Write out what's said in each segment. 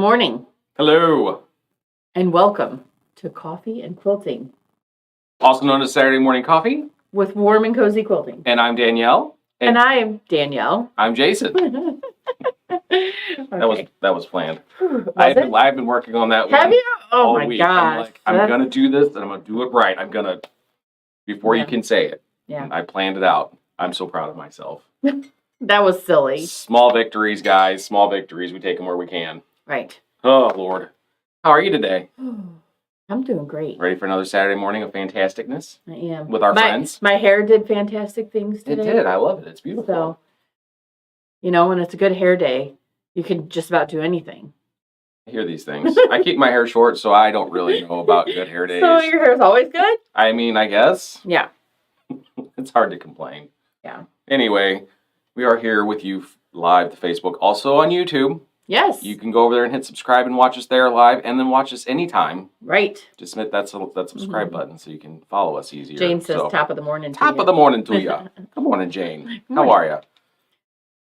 morning. Hello. And welcome to Coffee and Quilting. Also known as Saturday Morning Coffee. With Warm N Cozy Quilting. And I'm Danielle. And I'm Danielle. I'm Jason. Okay. That was planned. I've been working on that Have one you? Oh all my week. gosh. I'm gonna do this and I'm gonna do it right. Before you can say it. Yeah. I planned it out. I'm so proud of myself. That was silly. Small victories, guys. Small victories. We take them where we can. Right. Oh, Lord. How are you today? I'm doing great. Ready for another Saturday morning of fantasticness? I am. With our friends? My hair did fantastic things today. It did. I love it. It's beautiful. So, when it's a good hair day, you can just about do anything. I hear these things. I keep my hair short, so I don't really know about good hair days. So your hair's always good? I mean, I guess. Yeah. It's hard to complain. Yeah. Anyway, we are here with you live to Facebook, also on YouTube. Yes. You can go over there and hit subscribe and watch us there live, and then watch us anytime. Right. Just hit that subscribe button so you can follow us easier. Jane says top of the morning to Top you. of the morning to you. Good morning, Jane. How are you?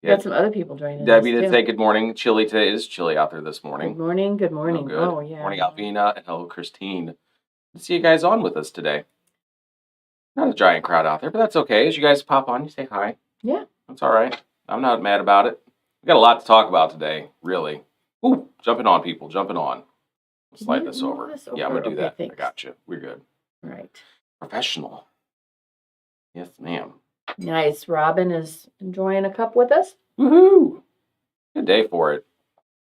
We got some other people joining Debbie us, did too. say good morning. Chilly today. It is chilly out there this morning. Good morning. Good morning. Good. Oh, yeah. Morning, Alvina, and hello, Christine. Good to see you guys on with us today. Not a giant crowd out there, but that's okay. As you guys pop on, you say hi. Yeah. That's all right. I'm not mad about it. We got a lot to talk about today, really. Ooh, jumping on, people. Jumping on. Slide this over. Yeah, I'm going to do that. Thanks. I got you. We're good. Right. Professional. Yes, ma'am. Nice. Robin is enjoying a cup with us. Woohoo! Good day for it.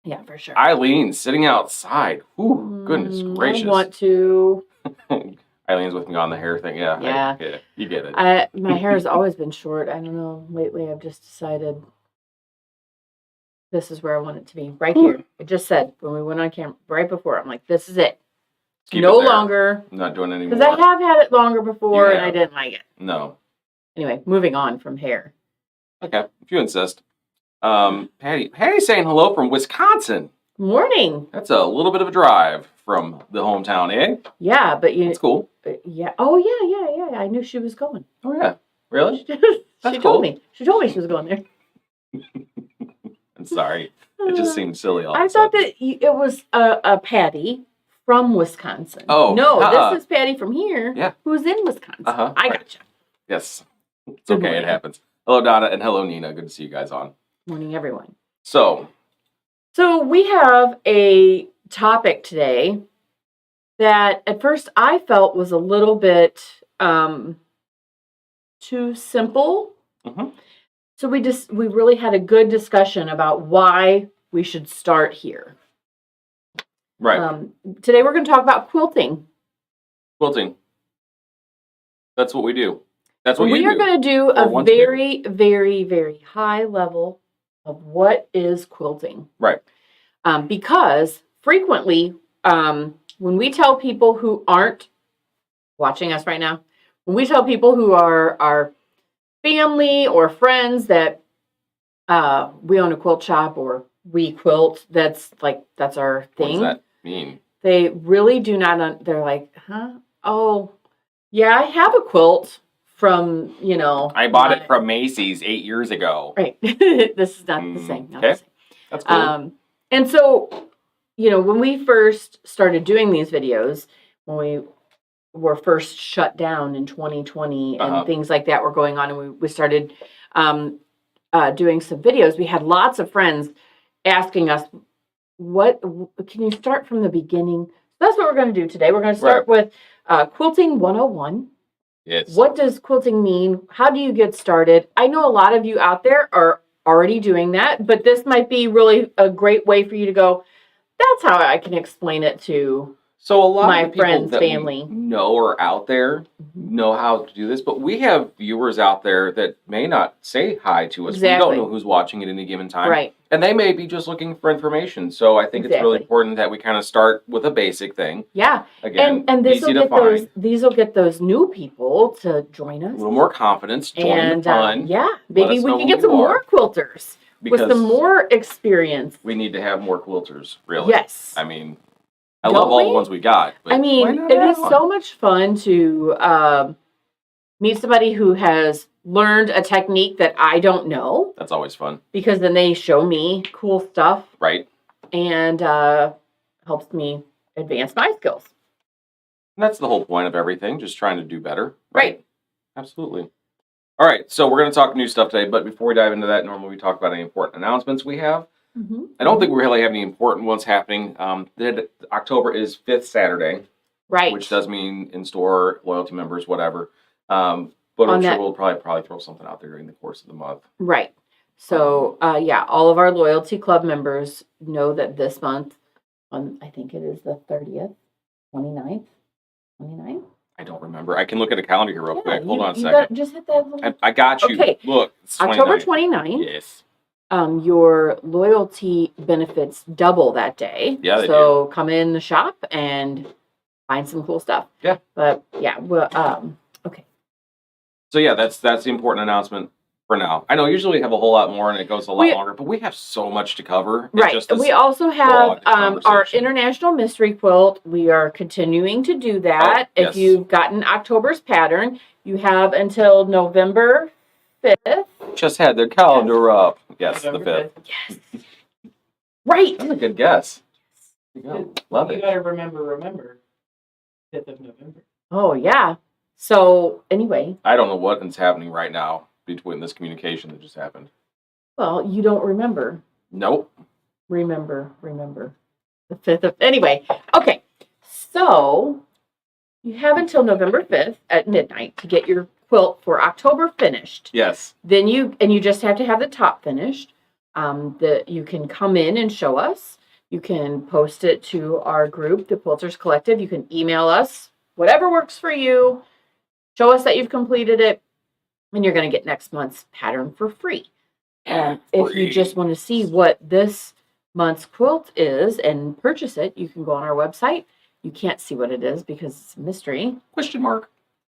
Yeah, for sure. Eileen's sitting outside. Ooh, goodness gracious. I want to. Eileen's with me on the hair thing. Yeah. Yeah. You get it. My hair has always been short. I don't know. Lately, I've just decided this is where I want it to be. Right here. It just said when we went on camera, right before, I'm like, this is it. Keep no it there. longer. I'm not doing it anymore. Because I have had it longer before and I didn't like it. No. Anyway, moving on from hair. Okay, if you insist. Patty's saying hello from Wisconsin. Morning. That's a little bit of a drive from the hometown, eh? Yeah, but That's cool. Yeah. Oh, yeah. I knew she was going. Oh, yeah. Really? She told me. She told me she was going there. I'm sorry. It just seemed silly all of I a thought sudden. that it was a Patty from Wisconsin. Oh. No, this is Patty from here. Yeah. Who's in Wisconsin. Uh-huh. I Right. gotcha. Yes. It's Good okay. morning. It happens. Hello, Donna, and hello, Nina. Good to see you guys on. Morning, everyone. So we have a topic today that at first I felt was a little bit too simple. Mhm. So we really had a good discussion about why we should start here. right. Today we're going to talk about quilting. Quilting. That's what we do. That's what We you are do. going to do a want to do. very, very, very high level of what is quilting. Right. Because frequently, when we tell people who aren't watching us right now, when we tell people who are our family or friends that we own a quilt shop or we quilt, that's our thing. What does that mean? They really do not. They're like, huh? Oh, yeah, I have a quilt from, I bought it from Macy's 8 years ago. Right. This is not the same. Not the Okay. same. That's cool. And so, when we first started doing these videos, when we were first shut down in 2020 and things like that were going on, and we started doing some videos, we had lots of friends asking us, what can you start from the beginning? So that's what we're going to do today. We're going to start with Quilting 101. Yes. What does quilting mean? How do you get started? I know a lot of you out there are already doing that, but this might be really a great way for you to go, that's how I can explain it to So a lot my of the people friends, that family. we know are out there know how to do this, but we have viewers out there that may not say hi to us. Exactly. We don't know who's watching at any given time. Right. And they may be just looking for information. So I think it's really important that we kind of start with a basic thing. Yeah. Again, And this easy will to get find. these will get those new people to join us. A little more confidence, join the fun. Yeah, maybe us we know can who get some you more are. quilters with some Because more experience. we need to have more quilters, really. Yes. I mean, I love all the ones we got. But I why mean, not it add is on? so much fun to meet somebody who has learned a technique that I don't know, That's always fun, because then they show me cool stuff. right? and helps me advance my skills. And that's the whole point of everything, just trying to do better. Right. Absolutely. All right, so we're going to talk new stuff today, but before we dive into that, normally we talk about any important announcements we have. I don't think we really have any important ones happening. October is 5th Saturday. Right. Which does mean in-store, loyalty members, whatever. But I'm sure we'll probably throw something out there during the course of the month. Right. So, all of our loyalty club members know that this month, I think it is the 30th, 29th? I don't remember. I can look at a calendar here real quick. Hold on a second. Just hit that. I got you. Okay. Look, it's 29th. October 29th. Yes. Your loyalty benefits double that day. Yeah, they do. Come in the shop and find some cool stuff. Yeah. But yeah, well, okay. So yeah, that's the important announcement for now. I know usually we have a whole lot more and it goes a lot longer, but we have so much to cover. Right. We also have our International Mystery Quilt. We are continuing to do that. Yes. If you've gotten October's pattern, you have until November 5th. Just had their calendar up. Yes, November 5th. Yes. Right. That's a good guess. Love it. You gotta remember. 5th of November. Oh, yeah. So, anyway. I don't know what is happening right now between this communication that just happened. Well, you don't remember. Nope. Remember. The 5th of... Anyway. Okay. So, you have until November 5th at midnight to get your quilt for October finished. Yes. Then you just have to have the top finished. You can come in and show us. You can post it to our group, the Quilters Collective. You can email us, whatever works for you. Show us that you've completed it, and you're going to get next month's pattern for free. And if you just want to see what this month's quilt is and purchase it, you can go on our website. You can't see what it is because it's a mystery. Question mark.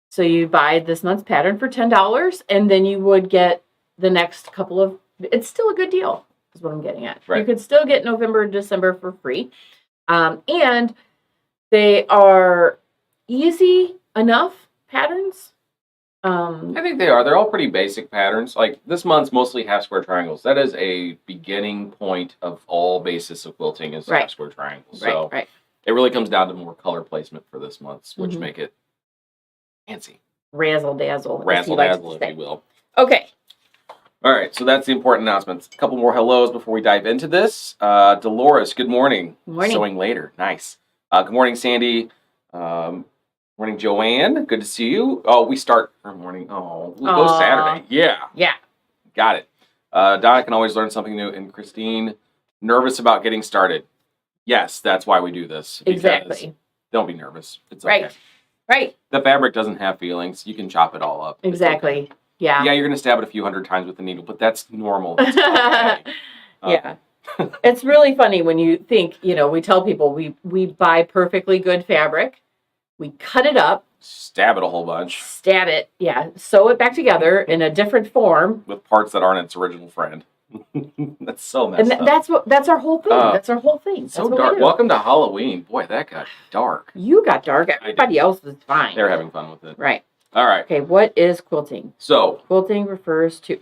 So you buy this month's pattern for $10, and then you would get the next couple of... It's still a good deal, is what I'm getting at. Right. You could still get November and December for free. And they are easy enough patterns. I think they are. They're all pretty basic patterns. Like this month's mostly half square triangles. That is a beginning point of all basis of quilting is half square triangles. So it really comes down to more color placement for this month's, which make it fancy. Razzle dazzle. Razzle dazzle, if you will. Okay. All right, so that's the important announcements. A couple more hellos before we dive into this. Dolores, good morning. Good morning. Sewing later. Nice. Good morning, Sandy. Morning, Joanne. Good to see you. Oh, we start our morning. Oh, we'll go Saturday. Yeah. Yeah. Got it. Donna can always learn something new. And Christine, nervous about getting started. Yes, that's why we do this. Exactly. Don't be nervous. It's okay. Right. The fabric doesn't have feelings. You can chop it all up. Exactly. Okay. Yeah. Yeah, you're going to stab it a few hundred times with the needle, but that's normal. That's okay. Yeah. It's really funny when you think, we tell people we buy perfectly good fabric. We cut it up. Stab it a whole bunch. Stab it. Yeah. Sew it back together in a different form. With parts that aren't its original friend. That's so messed up. That's our whole thing. That's our whole thing. So dark. Welcome to Halloween. Boy, that got dark. You got dark. Everybody else was fine. They're having fun with it. Right. All right. Okay, what is quilting? So. Quilting refers to...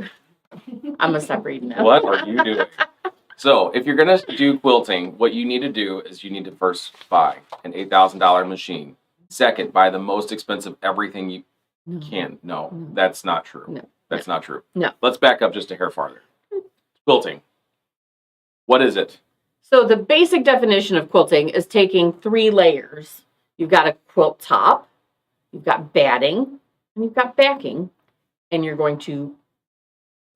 I'm going to stop reading now. What are you doing? So, if you're going to do quilting, what you need to do is you need to first buy an $8,000 machine. Second, buy the most expensive everything you can. No, that's not true. No. That's not true. No. Let's back up just a hair farther. Quilting. What is it? So the basic definition of quilting is taking 3 layers. You've got a quilt top, you've got batting, and you've got backing, and you're going to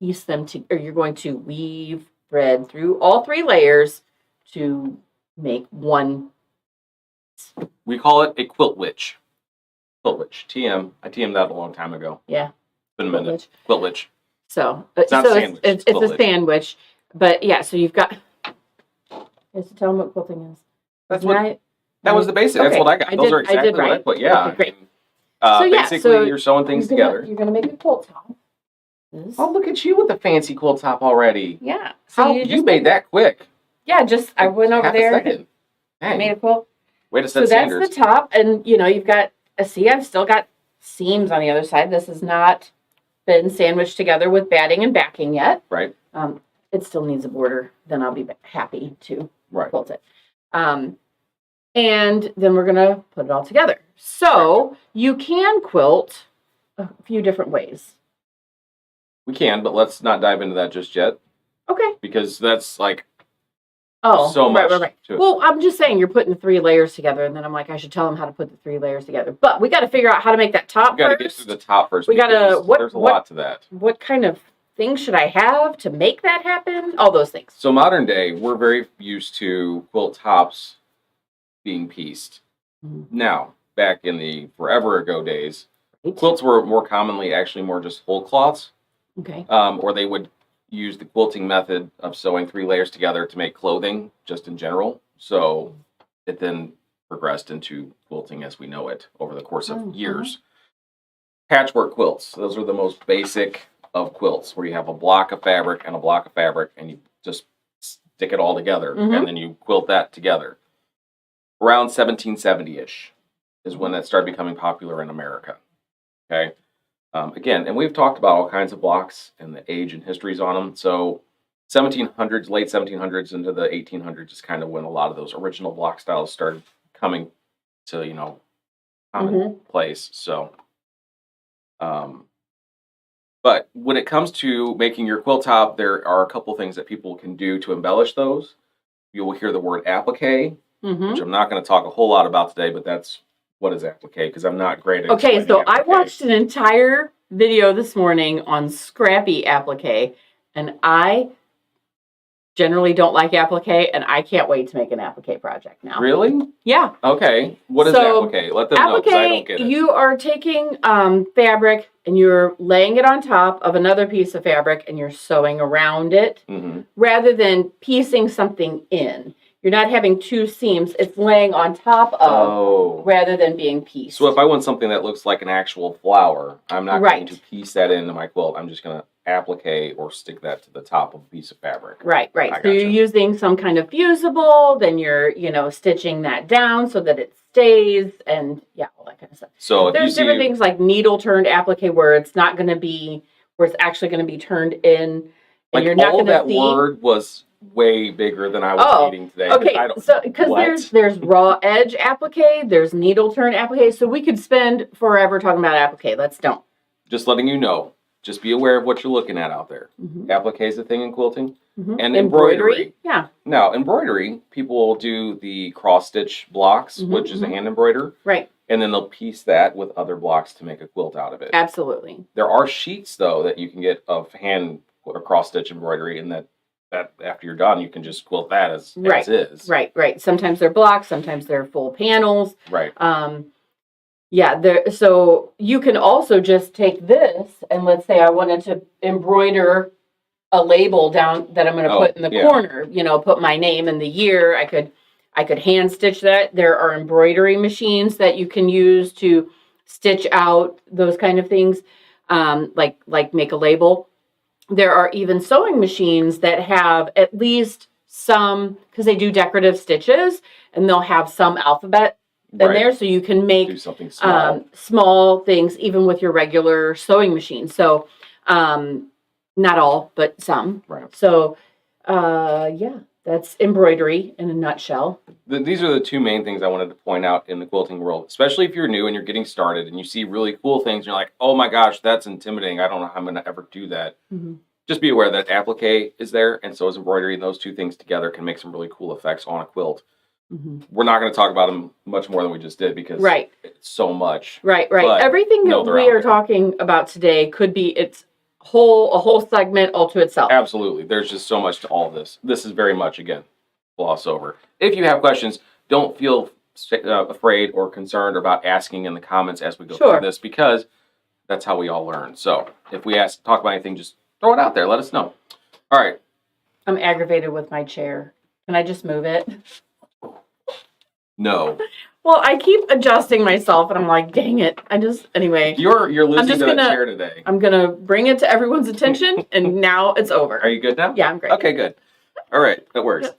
piece them you're going to weave thread through all 3 layers to make one. We call it a quilt witch. Quilt witch. TM. I TM'd that a long time ago. Yeah. It's been a minute. Quilt witch. So it's not sandwich. It's a sandwich. But yeah, so you've got... Just to tell them what quilting is. That was the basic. Okay, That's what I got. Those are exactly what I put. Yeah. Okay, great. Basically, you're sewing things together. You're going to make a quilt top. Oh, look at you with the fancy quilt top already. Yeah. So you made that quick. Yeah, I went over there and made a quilt. Way to set standards. That's the top, and you've got I've still got seams on the other side. This has not been sandwiched together with batting and backing yet. Right. It still needs a border. Then I'll be happy to Right. quilt it. And then we're gonna put it all together. So you can quilt a few different ways. We can, but let's not dive into that just yet. Okay. Because that's like so much to it. Well, I'm just saying you're putting the 3 layers together, and then I'm like, I should tell them how to put the 3 layers together. But we got to figure out how to make that top. We got to get through the top first. We got to. There's a lot to that. What kind of things should I have to make that happen? All those things. So modern day, we're very used to quilt tops being pieced. Mm-hmm. Now, back in the forever ago days, quilts were more commonly actually more just whole cloths. Okay. Or they would use the quilting method of sewing 3 layers together to make clothing, just in general. So it then progressed into quilting as we know it over the course of years. Patchwork quilts, those are the most basic of quilts, where you have a block of fabric and a block of fabric, and you just stick it all together, and then you quilt that together. Around 1770-ish is when that started becoming popular in America. Okay. Again, and we've talked about all kinds of blocks and the age and histories on them. So 1700s, late 1700s into the 1800s is kind of when a lot of those original block styles started coming to, commonplace. So, but when it comes to making your quilt top, there are a couple things that people can do to embellish those. You will hear the word applique, which I'm not going to talk a whole lot about today, but that's what is applique, because I'm not great at Okay, so applique. I watched an entire video this morning on scrappy applique, and I generally don't like applique, and I can't wait to make an applique project now. Really? Yeah. Okay. What is applique? Let them know, because I don't get it. You are taking fabric and you're laying it on top of another piece of fabric, and you're sewing around it, rather than piecing something in. You're not having 2 seams. It's laying on top of rather than being pieced. So if I want something that looks like an actual flower, I'm not going to piece that into my quilt. I'm just going to applique or stick that to the top of a piece of fabric. Right. So you're using some kind of fusible, then you're, stitching that down so that it stays, and all that kind of stuff. So there's different things like needle turned applique, where it's not going to be, where it's actually going to be turned in, and you're not going to see. That word was way bigger than I was reading today. Okay, so because there's raw edge applique, there's needle turn applique, so we could spend forever talking about applique. Let's don't. Just letting you know. Just be aware of what you're looking at out there. Applique is a thing in quilting. And embroidery. Yeah. Now, embroidery, people will do the cross stitch blocks, which is a hand embroider. Right. And then they'll piece that with other blocks to make a quilt out of it. Absolutely. There are sheets, though, that you can get of hand or cross stitch embroidery, and that after you're done, you can just quilt that as is. Right. Sometimes they're blocks, sometimes they're full panels. Right. So you can also just take this, and let's say I wanted to embroider a label down that I'm going to put in the corner, put my name and the year. I could hand stitch that. There are embroidery machines that you can use to stitch out those kind of things, like make a label. There are even sewing machines that have at least some, because they do decorative stitches, and they'll have some alphabet in there, so you can make do something small. Small things even with your regular sewing machine. So not all, but some. Right. So that's embroidery in a nutshell. These are the 2 main things I wanted to point out in the quilting world, especially if you're new and you're getting started and you see really cool things and you're like, oh my gosh, that's intimidating. I don't know how I'm going to ever do that. Just be aware that applique is there, and so is embroidery, and those 2 things together can make some really cool effects on a quilt. We're not going to talk about them much more than we just did, because it's so much. Right. Everything that we are talking about today could be a whole segment all to itself. Absolutely. There's just so much to all of this. This is very much, again, gloss over. If you have questions, don't feel afraid or concerned about asking in the comments as we go through this, because that's how we all learn. So if we talk about anything, just throw it out there. Let us know. All right. I'm aggravated with my chair. Can I just move it? No. Well, I keep adjusting myself, and I'm like, dang it. Anyway. You're losing to that chair today. I'm going to bring it to everyone's attention, and now it's over. Are you good now? Yeah, I'm great. Okay, good. All right, that works.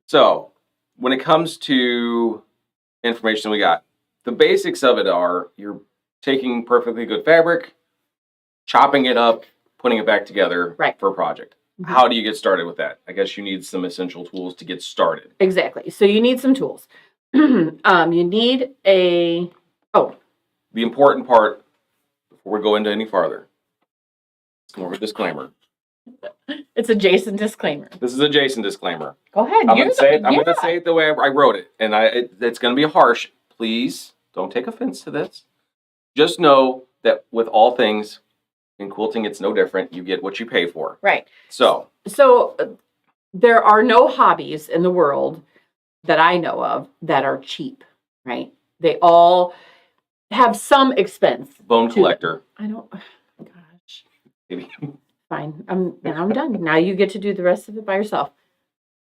So, when it comes to information we got, the basics of it are you're taking perfectly good fabric, chopping it up, putting it back together for a project. How do you get started with that? I guess you need some essential tools to get started. Exactly. So you need some tools. You need the important part before we go into any farther. More of a disclaimer. It's a Jason disclaimer. This is a Jason disclaimer. Go ahead. I'm going to say it the way I wrote it, and it's going to be harsh. Please don't take offense to this. Just know that with all things in quilting, it's no different. You get what you pay for. Right. So there are no hobbies in the world that I know of that are cheap, right? They all have some expense. Bone collector. I don't. Gosh. Maybe. Fine. I'm done. Now you get to do the rest of it by yourself.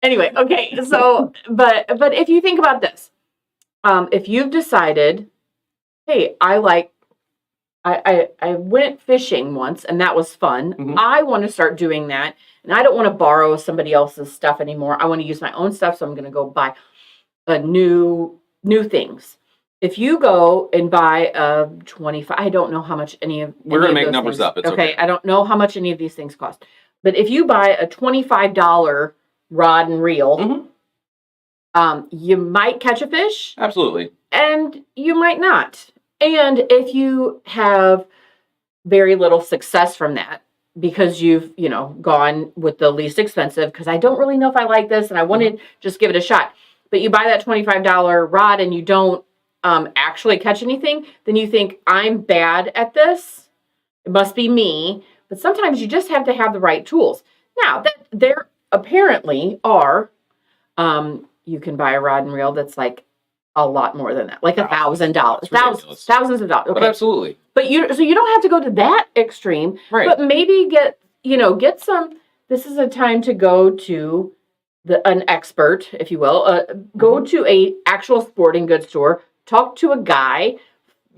Anyway, okay. So, but if you think about this, if you've decided, hey, I went fishing once and that was fun. Mm-hmm. I want to start doing that, and I don't want to borrow somebody else's stuff anymore. I want to use my own stuff, so I'm going to go buy new things. If you go and buy a 25, I don't know how much we're going to make numbers up. It's okay. I don't know how much any of these things cost. But if you buy a $25 rod and reel, you might catch a fish. Absolutely. And you might not. And if you have very little success from that, because you've, gone with the least expensive, because I don't really know if I like this and I want to just give it a shot. But you buy that $25 rod and you don't actually catch anything, then you think, I'm bad at this. It must be me. But sometimes you just have to have the right tools. Now, there apparently are, you can buy a rod and reel that's like a lot more than that, like $1,000, thousands of dollars. Okay. But absolutely. But so you don't have to go to that extreme, right? But maybe get some. This is a time to go to an expert, if you will. Go to a actual sporting goods store. Talk to a guy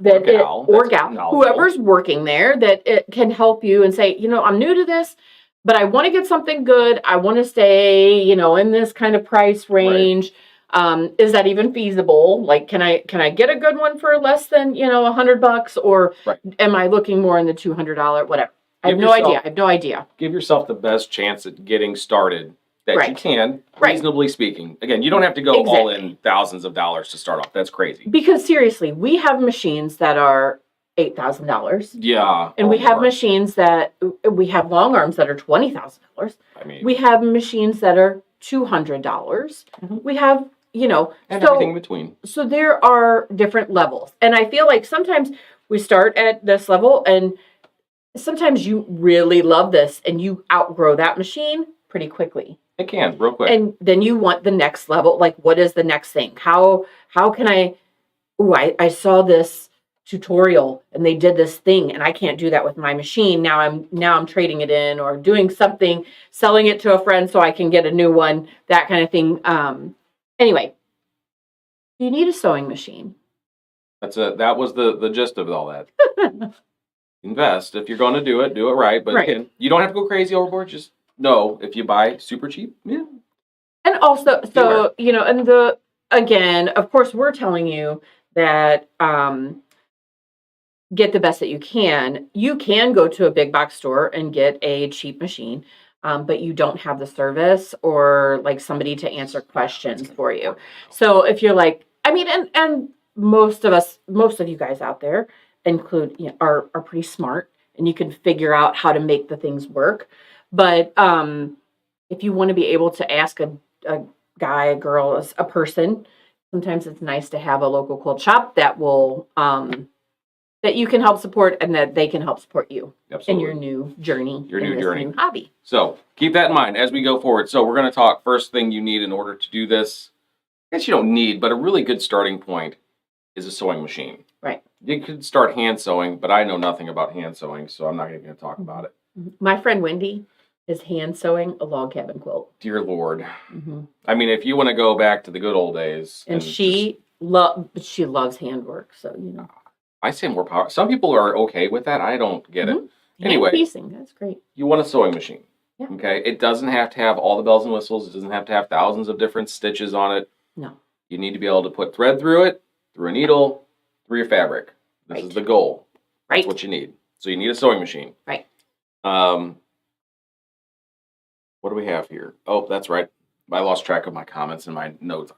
or gal, whoever's working there, that it can help you and say, I'm new to this, but I want to get something good. I want to stay, in this kind of price range. Right. Is that even feasible? Like, can I get a good one for less than, $100, or am I looking more in the $200, whatever? I have no idea. Give yourself the best chance at getting started that you can, reasonably speaking. Again, you don't have to go all in thousands of dollars to start off. That's crazy. Because seriously, we have machines that are $8,000. Yeah. And we have machines we have long arms that are $20,000. I mean, we have machines that are $200. Mm-hmm. We have, and everything in between. So there are different levels. And I feel like sometimes we start at this level, and sometimes you really love this and you outgrow that machine pretty quickly. It can, real quick. And then you want the next level. Like, what is the next thing? How can I saw this tutorial and they did this thing and I can't do that with my machine. Now I'm trading it in or doing something, selling it to a friend so I can get a new one, that kind of thing. Anyway, you need a sewing machine. That was the gist of all that. Invest. If you're going to do it right. But again, you don't have to go crazy overboard. Just know if you buy super cheap, yeah. And also, again, of course, we're telling you that get the best that you can. You can go to a big box store and get a cheap machine, but you don't have the service or like somebody to answer questions for you. So if you're like, and most of you guys out there are pretty smart and you can figure out how to make the things work. But if you want to be able to ask a guy, a girl, a person, sometimes it's nice to have a local quilt shop that will that you can help support and that they can help support you in your new journey, new hobby. So keep that in mind as we go forward. So we're going to talk first thing you need in order to do this. I guess you don't need, but a really good starting point is a sewing machine. Right. You could start hand sewing, but I know nothing about hand sewing, so I'm not even going to talk about it. My friend Wendy is hand sewing a log cabin quilt. Dear Lord. Mm-hmm. I mean, if you want to go back to the good old days. And she loves handwork, so, I say more power. Some people are okay with that. I don't get it. Anyway. Hand piecing, that's great. You want a sewing machine. Yeah. Okay? It doesn't have to have all the bells and whistles. It doesn't have to have thousands of different stitches on it. No. You need to be able to put thread through it, through a needle, through your fabric. This is the goal. Right. That's what you need. So you need a sewing machine. Right. what do we have here? Oh, that's right. I lost track of my comments and my notes.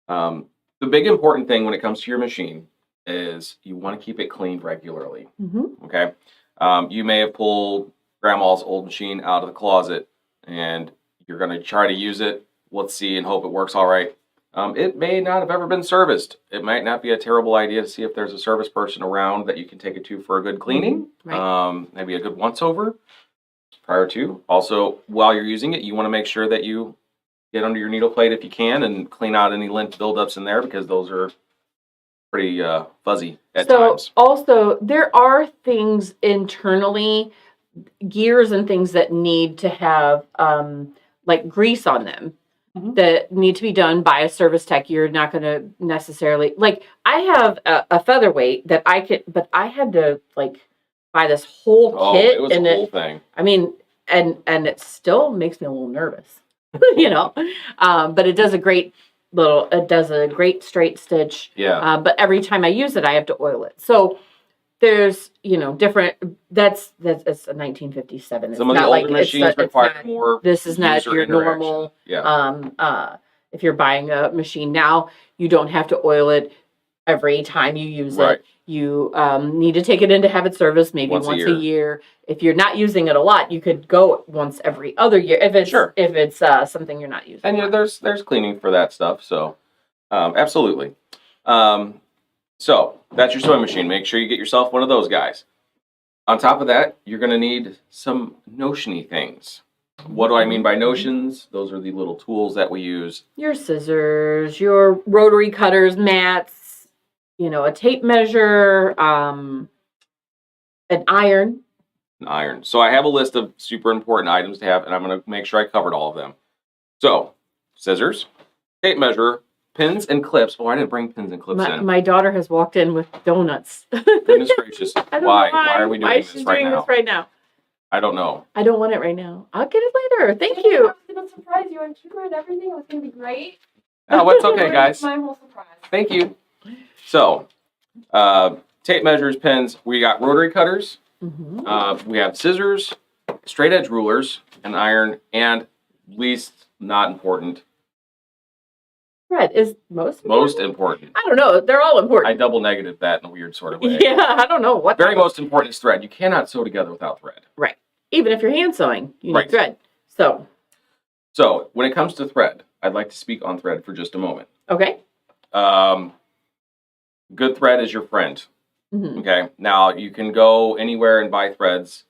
The big important thing when it comes to your machine is you want to keep it cleaned regularly. Okay. You may have pulled grandma's old machine out of the closet and you're going to try to use it. Let's see and hope it works all right. It may not have ever been serviced. It might not be a terrible idea to see if there's a service person around that you can take it to for a good cleaning. Right. Maybe a good once over prior to. Also, while you're using it, you want to make sure that you get under your needle plate if you can and clean out any lint buildups in there because those are pretty fuzzy at times. Also, there are things internally, gears and things that need to have like grease on them. That need to be done by a service tech. You're not going to necessarily, like, I have a featherweight that I could, but I had to like buy this whole kit. It was a whole thing. I mean, and it still makes me a little nervous, you know, but it does a great straight stitch. Yeah. But every time I use it, I have to oil it. So there's, you know, different, it's a 1957. Some of the older machines require more. This is not your normal. Yeah. If you're buying a machine now, you don't have to oil it every time you use it. You need to take it in to have it serviced maybe once a year. If you're not using it a lot, you could go once every other year if it's something you're not using. And yeah, there's cleaning for that stuff. So absolutely. So that's your sewing machine. Make sure you get yourself one of those guys. On top of that, you're going to need some notion-y things. What do I mean by notions? Those are the little tools that we use. Your scissors, your rotary cutters, mats, you know, a tape measure, an iron. An iron. So I have a list of super important items to have, and I'm going to make sure I covered all of them. So, scissors, tape measure, pins and clips. Oh, I didn't bring pins and clips in. My daughter has walked in with donuts. Goodness gracious. Why? Why are we doing this right now? I don't know. I don't want it right now. I'll get it later. Thank you. I was going to surprise you on camera and everything. It was going to be great. Oh, it's okay, guys. My whole surprise. Thank you. So, tape measures, pins. We got rotary cutters. We have scissors, straight edge rulers, an iron, and least not important, thread is most important. I don't know. They're all important. I double negative that in a weird sort of way. Yeah, I don't know what. Very most important is thread. You cannot sew together without thread. Right. Even if you're hand sewing, you need thread. So when it comes to thread, I'd like to speak on thread for just a moment. Okay. Good thread is your friend. Okay. Now you can go anywhere and buy threads.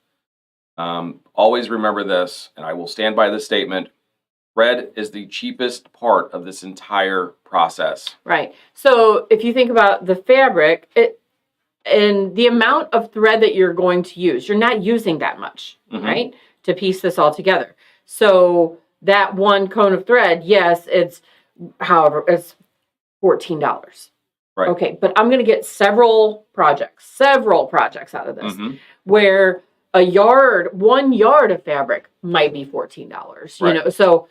Always remember this, and I will stand by this statement. Thread is the cheapest part of this entire process. Right. So if you think about the fabric, and the amount of thread that you're going to use, you're not using that much, right, to piece this all together. So that one cone of thread, yes, it's $14. Right. Okay, but I'm going to get several projects out of this, where one yard of fabric might be $14. You know, so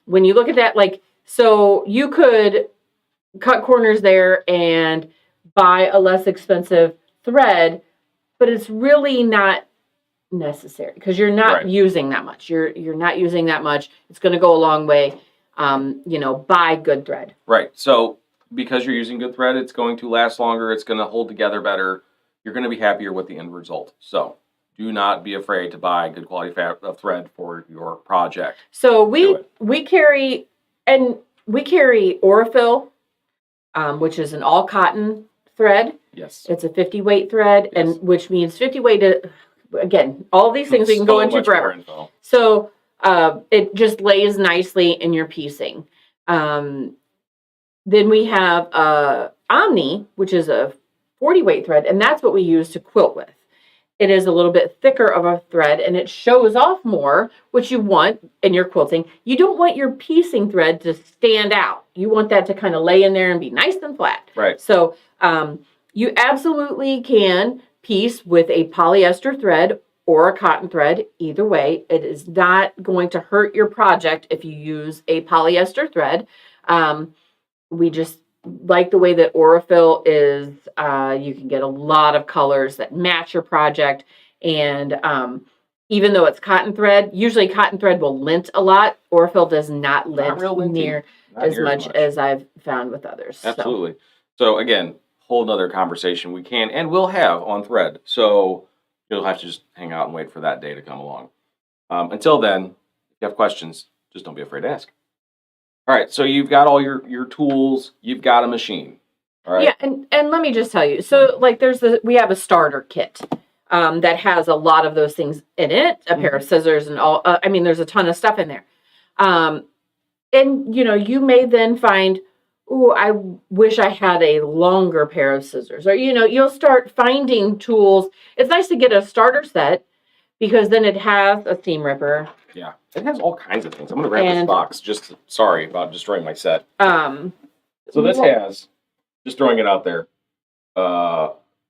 when you look at that, like, so you could cut corners there and buy a less expensive thread, but it's really not necessary because you're not using that much. You're not using that much. It's going to go a long way. You know, buy good thread. Right. So because you're using good thread, it's going to last longer. It's going to hold together better. You're going to be happier with the end result. So do not be afraid to buy good quality of thread for your project. So we carry Aurifil, which is an all cotton thread. Yes. It's a 50 weight thread, and which means 50 weight. Again, all these things we can go into forever. So it just lays nicely in your piecing. Then we have Omni, which is a 40 weight thread, and that's what we use to quilt with. It is a little bit thicker of a thread, and it shows off more, which you want in your quilting. You don't want your piecing thread to stand out. You want that to kind of lay in there and be nice and flat. Right. So you absolutely can piece with a polyester thread or a cotton thread. Either way, it is not going to hurt your project if you use a polyester thread. We just like the way that Aurifil is. You can get a lot of colors that match your project, and even though it's cotton thread, usually cotton thread will lint a lot. Orfil does not lint near as much as I've found with others. Absolutely. So again, whole nother conversation we can and will have on thread. So you'll have to just hang out and wait for that day to come along. Until then, if you have questions, just don't be afraid to ask. All right, so you've got all your tools, you've got a machine. All right. Yeah, and let me just tell you. So like we have a starter kit that has a lot of those things in it, a pair of scissors and all. I mean, there's a ton of stuff in there. And you may then find, oh, I wish I had a longer pair of scissors. Or you'll start finding tools. It's nice to get a starter set because then it has a seam ripper. Yeah, it has all kinds of things. I'm gonna grab this box. Sorry about destroying my set. So this has, just throwing it out there.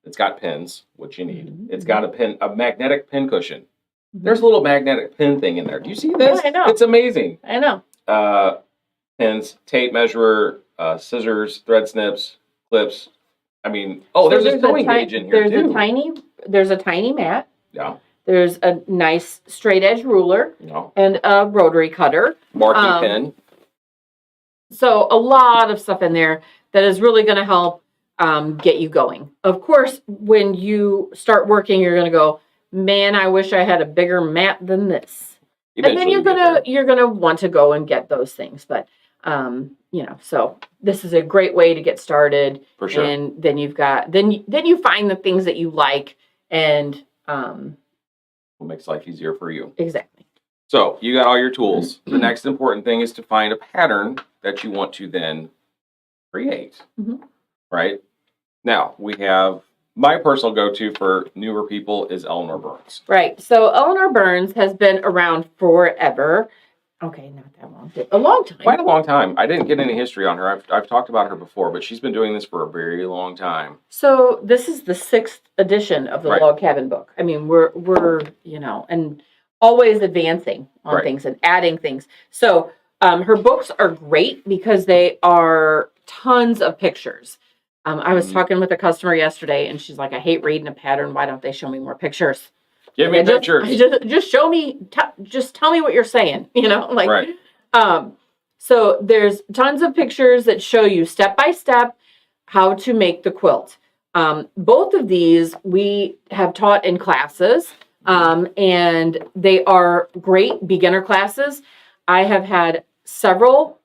It's got pins, which you need. It's got a magnetic pin cushion. There's a little magnetic pin thing in there. Do you see this? Yeah, I know. It's amazing. I know. Pins, tape measure, scissors, thread snips, clips. I mean, there's a sewing gauge in here too. There's a tiny mat. Yeah. There's a nice straight edge ruler and a rotary cutter. Marking pen. So a lot of stuff in there that is really going to help get you going. Of course, when you start working, you're going to go, man, I wish I had a bigger mat than this. Eventually and then you're gonna want to go and get those things. But so this is a great way to get started. For sure. And then you find the things that you like and what makes life easier for you. Exactly. So you got all your tools. The next important thing is to find a pattern that you want to then create. Right? Now, we have my personal go-to for newer people is Eleanor Burns. Right. So Eleanor Burns has been around forever. Okay, not that long. A long time. Quite a long time. I didn't get any history on her. I've talked about her before, but she's been doing this for a very long time. So this is the 6th edition of the Log Cabin book. I mean, we're and always advancing on things and adding things. So her books are great because they are tons of pictures. I was talking with a customer yesterday, and she's like, "I hate reading a pattern. Why don't they show me more pictures? Give me pictures. Just show me. Just tell me what you're saying. Right. So there's tons of pictures that show you step by step how to make the quilt. Both of these we have taught in classes, and they are great beginner classes. I have had several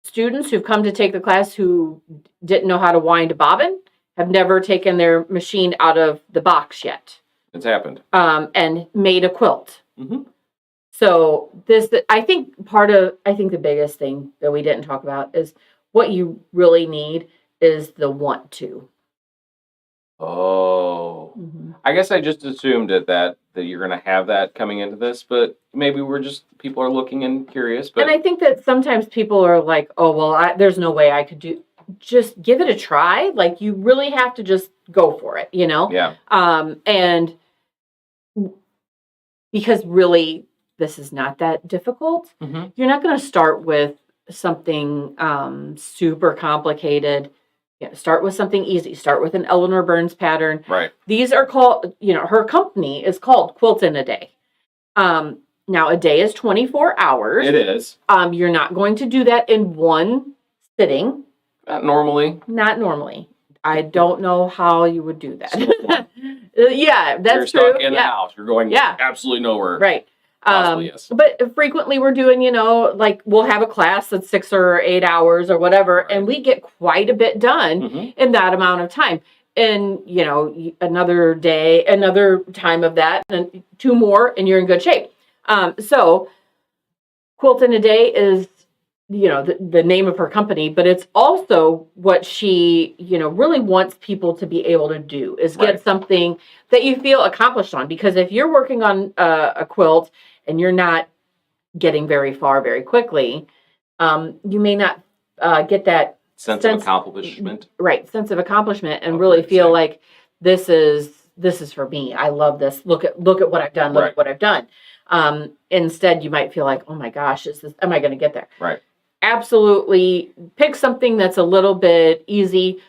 students who've come to take the class who didn't know how to wind a bobbin, have never taken their machine out of the box yet. It's happened. And made a quilt. So I think the biggest thing that we didn't talk about is what you really need is the want to. Oh. I guess I just assumed that you're going to have that coming into this, but maybe people are looking and curious. But... And I think that sometimes people are like, oh, well, there's no way I could do. Just give it a try. Like, you really have to just go for it, Yeah. And because really, this is not that difficult. You're not going to start with something super complicated. Start with something easy. Start with an Eleanor Burns pattern. Right. These are called, her company is called Quilt in a Day. Now, a day is 24 hours. It is. You're not going to do that in one sitting. Not normally. Not normally. I don't know how you would do that. Yeah, that's true. You're stuck in the house. You're going absolutely nowhere. Right. Possibly, yes. But frequently we're doing, like we'll have a class that's 6 or 8 hours or whatever, and we get quite a bit done in that amount of time. And, another day, another time of that, and 2 more, and you're in good shape. So Quilt in a Day is, the name of her company, but it's also what she, really wants people to be able to do is get something that you feel accomplished on. Because if you're working on a quilt and you're not getting very far very quickly, you may not get that sense of accomplishment. Right, sense of accomplishment, and really feel like this is for me. I love this. Look at what I've done. Look at what I've done. Instead, you might feel like, oh my gosh, am I going to get there? Right. Absolutely. Pick something that's a little bit easy.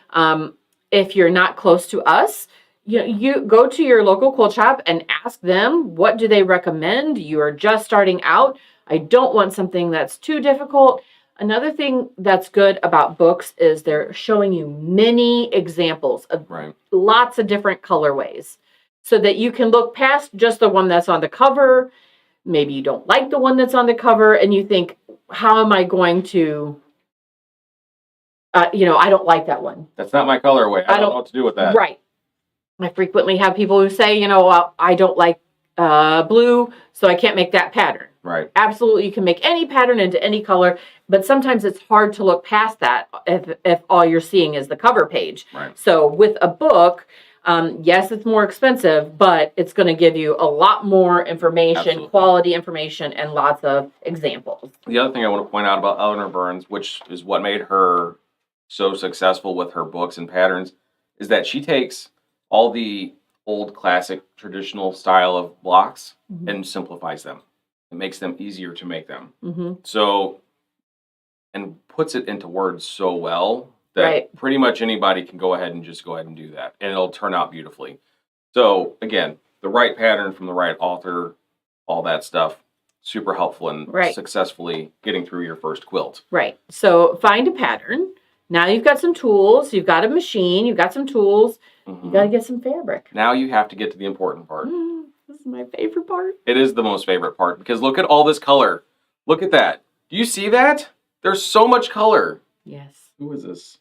If you're not close to us, you go to your local quilt shop and ask them, what do they recommend? You are just starting out. I don't want something that's too difficult. Another thing that's good about books is they're showing you many examples of lots of different colorways so that you can look past just the one that's on the cover. Maybe you don't like the one that's on the cover and you think, how am I going to, I don't like that one. That's not my colorway. I don't know what to do with that. Right. I frequently have people who say, I don't like blue, so I can't make that pattern. Right. Absolutely, you can make any pattern into any color, but sometimes it's hard to look past that if all you're seeing is the cover page. Right. So with a book, yes, it's more expensive, but it's going to give you a lot more information, Absolutely. quality information, and lots of examples. The other thing I want to point out about Eleanor Burns, which is what made her so successful with her books and patterns, is that she takes all the old classic traditional style of blocks and simplifies them. It makes them easier to make them. So, and puts it into words so well that pretty much anybody can go ahead and just go ahead and do that. And it'll turn out beautifully. So again, the right pattern from the right author, all that stuff, super helpful in successfully getting through your first quilt. Right. So find a pattern. Now you've got some tools. You've got a machine. You've got some tools. You got to get some fabric. Now you have to get to the important part. This is my favorite part. It is the most favorite part because look at all this color. Look at that. Do you see that? There's so much color. Yes. Who is this?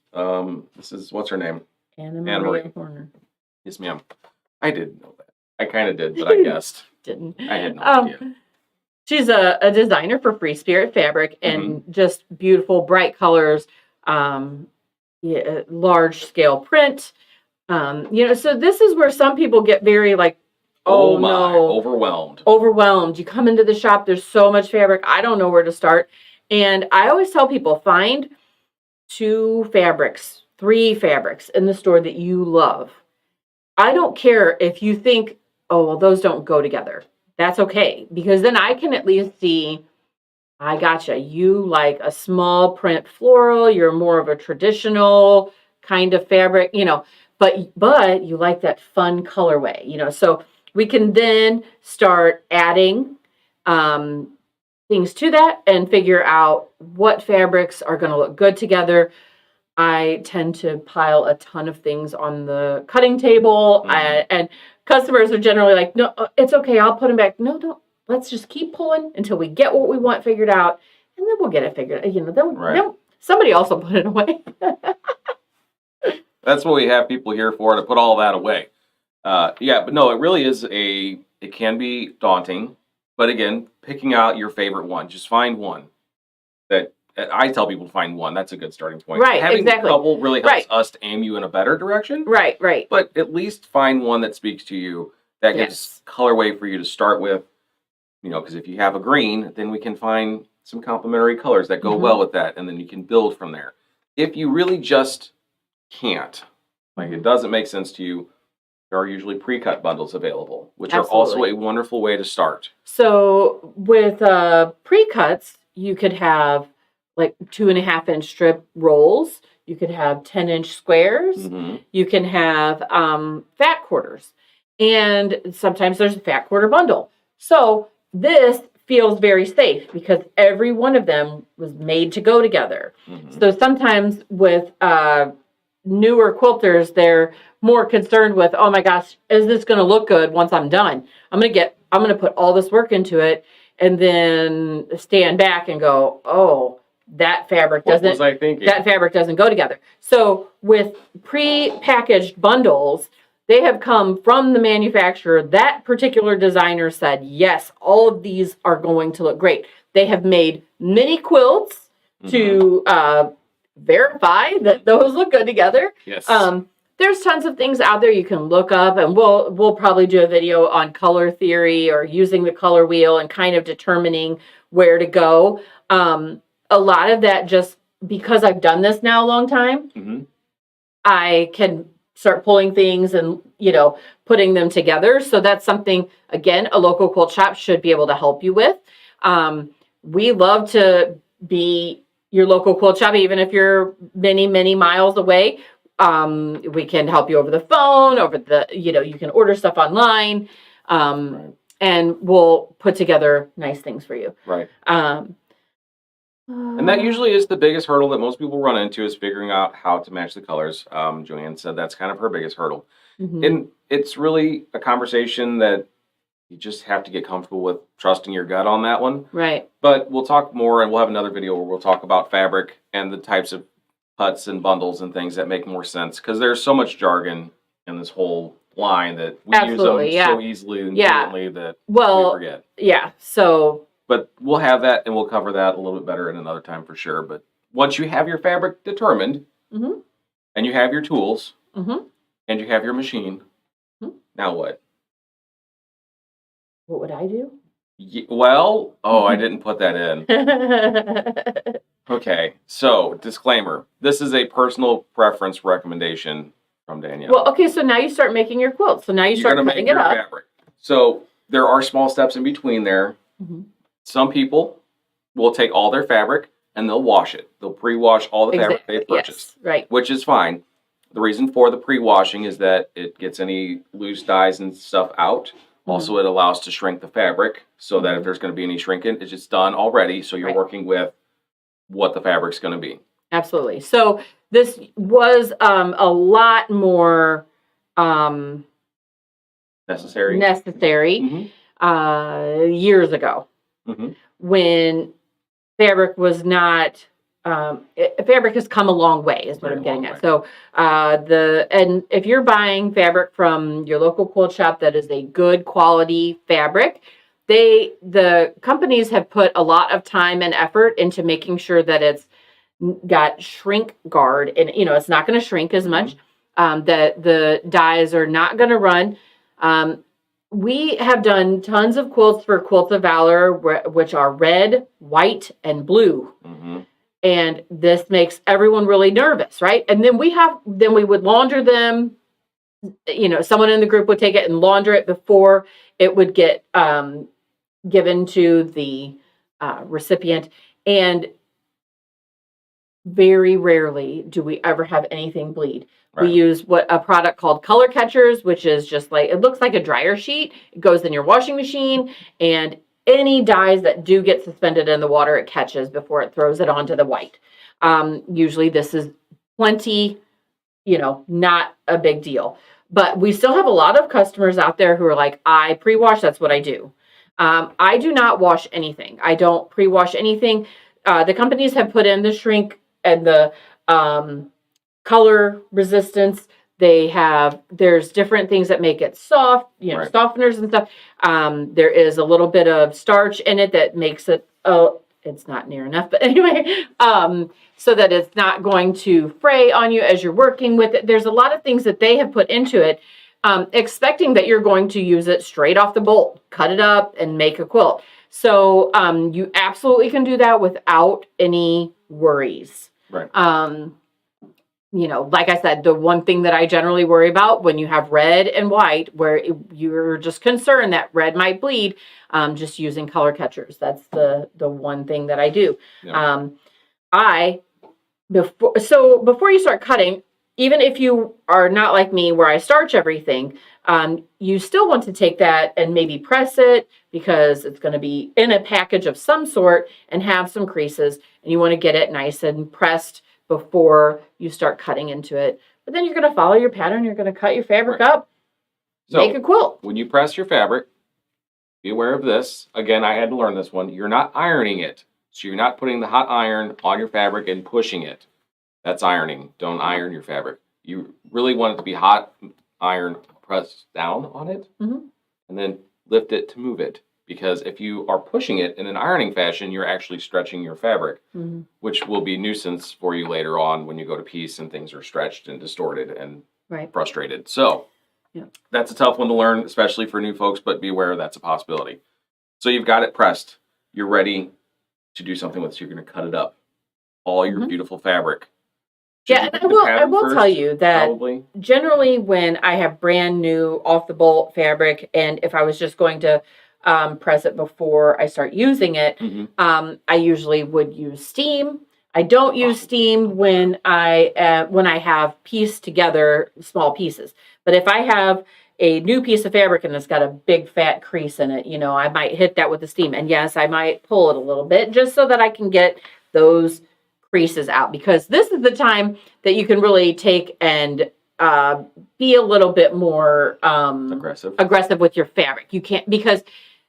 This is, what's her name? Anna Maria Horner. Yes, ma'am. I didn't know that. I kind of did, but I guessed. Didn't. I had no idea. She's a designer for Free Spirit Fabric and just beautiful, bright colors, large scale print. So this is where some people get very like, oh my, no, overwhelmed. You come into the shop, there's so much fabric. I don't know where to start. And I always tell people, find 2 fabrics, 3 fabrics in the store that you love. I don't care if you think, oh, well, those don't go together. That's okay. Because then I can at least see, I gotcha. You like a small print floral. You're more of a traditional kind of fabric, but you like that fun colorway, so we can then start adding things to that and figure out what fabrics are going to look good together. I tend to pile a ton of things on the cutting table and customers are generally like, no, it's okay. I'll put them back. No, don't. Let's just keep pulling until we get what we want figured out. And then we'll get it figured out. Then somebody also put it away. That's what we have people here for, to put all that away. But no, it really is it can be daunting. But again, picking out your favorite one, just find one. That I tell people to find one. That's a good starting point. Right, Having exactly. a couple really helps us to aim you in a better direction. Right. But at least find one that speaks to you, that gives colorway for you to start with. Because if you have a green, then we can find some complementary colors that go well with that, and then you can build from there. If you really just can't, like it doesn't make sense to you, there are usually pre-cut bundles available, which are also a wonderful way to start. So with pre-cuts, you could have like 2.5-inch strip rolls. You could have 10-inch squares. You can have fat quarters. And sometimes there's a fat quarter bundle. So this feels very safe because every one of them was made to go together. So sometimes with newer quilters, they're more concerned with, oh my gosh, is this going to look good once I'm done? I'm going to put all this work into it and then stand back and go, oh, that fabric doesn't go together. So with pre-packaged bundles, they have come from the manufacturer. That particular designer said, yes, all of these are going to look great. They have made mini quilts to verify that those look good together. Yes. There's tons of things out there you can look up, and we'll probably do a video on color theory or using the color wheel and kind of determining where to go. A lot of that, just because I've done this now a long time, I can start pulling things and, putting them together. So that's something, again, a local quilt shop should be able to help you with. We love to be your local quilt shop, even if you're many, many miles away. We can help you over the phone, you can order stuff online. Right. And we'll put together nice things for you. Right. And that usually is the biggest hurdle that most people run into, is figuring out how to match the colors. Joanne said that's kind of her biggest hurdle. And it's really a conversation that you just have to get comfortable with, trusting your gut on that one. Right. But we'll talk more, and we'll have another video where we'll talk about fabric and the types of cuts and bundles and things that make more sense, because there's so much jargon in this whole line that we use them so easily and fluently that we forget. Yeah. So. But we'll have that, and we'll cover that a little bit better in another time for sure. But once you have your fabric determined, and you have your tools, and you have your machine, now what? What would I do? I didn't put that in. Okay, so disclaimer. This is a personal preference recommendation from Danielle. Well, okay, so now you start making your quilt. So now you start cutting it up. Fabric. So there are small steps in between there. Some people will take all their fabric and they'll wash it. They'll pre-wash all the fabric they've purchased. Yes, right. Which is fine. The reason for the pre-washing is that it gets any loose dyes and stuff out. Also, it allows to shrink the fabric so that if there's going to be any shrinking, it's just done already. So you're working with what the fabric's going to be. Absolutely. So this was a lot more necessary years ago when fabric was not. Fabric has come a long way, is what I'm getting at. So, and if you're buying fabric from your local quilt shop that is a good quality fabric, the companies have put a lot of time and effort into making sure that it's got shrink guard, and it's not going to shrink as much. That the dyes are not going to run. We have done tons of quilts for Quilts of Valor, which are red, white, and blue. And this makes everyone really nervous, right? And then we would launder them. Someone in the group would take it and launder it before it would get given to the recipient. And very rarely do we ever have anything bleed. Right. We use a product called color catchers, which is just like, it looks like a dryer sheet. It goes in your washing machine, and any dyes that do get suspended in the water, it catches before it throws it onto the white. Usually this is plenty, not a big deal. But we still have a lot of customers out there who are like, I pre-wash, that's what I do. I do not wash anything. I don't pre-wash anything. The companies have put in the shrink and the color resistance. There's different things that make it soft, softeners and stuff. There is a little bit of starch in it that makes it, it's not near enough, but anyway, so that it's not going to fray on you as you're working with it. There's a lot of things that they have put into it, expecting that you're going to use it straight off the bolt, cut it up and make a quilt. So you absolutely can do that without any worries. Right. Like I said, the one thing that I generally worry about when you have red and white, where you're just concerned that red might bleed, just using color catchers. That's the one thing that I do. Yeah. Before you start cutting, even if you are not like me where I starch everything, you still want to take that and maybe press it, because it's going to be in a package of some sort and have some creases, and you want to get it nice and pressed before you start cutting into it. But then you're going to follow your pattern. You're going to cut your fabric up, make a quilt. When you press your fabric, be aware of this. Again, I had to learn this one. You're not ironing it. So you're not putting the hot iron on your fabric and pushing it. That's ironing. Don't iron your fabric. You really want it to be hot iron, press down on it, and then lift it to move it. Because if you are pushing it in an ironing fashion, you're actually stretching your fabric, which will be nuisance for you later on when you go to piece and things are stretched and distorted and frustrated. So that's a tough one to learn, especially for new folks, but be aware that's a possibility. So you've got it pressed. You're ready to do something with it. So you're going to cut it up. All your beautiful fabric. Yeah, and I will tell you that generally when I have brand new off the bolt fabric, and if I was just going to press it before I start using it, I usually would use steam. I don't use steam when I have pieced together small pieces. But if I have a new piece of fabric and it's got a big fat crease in it, I might hit that with the steam. And yes, I might pull it a little bit just so that I can get those creases out, because this is the time that you can really take and be a little bit more aggressive with your fabric. You can't,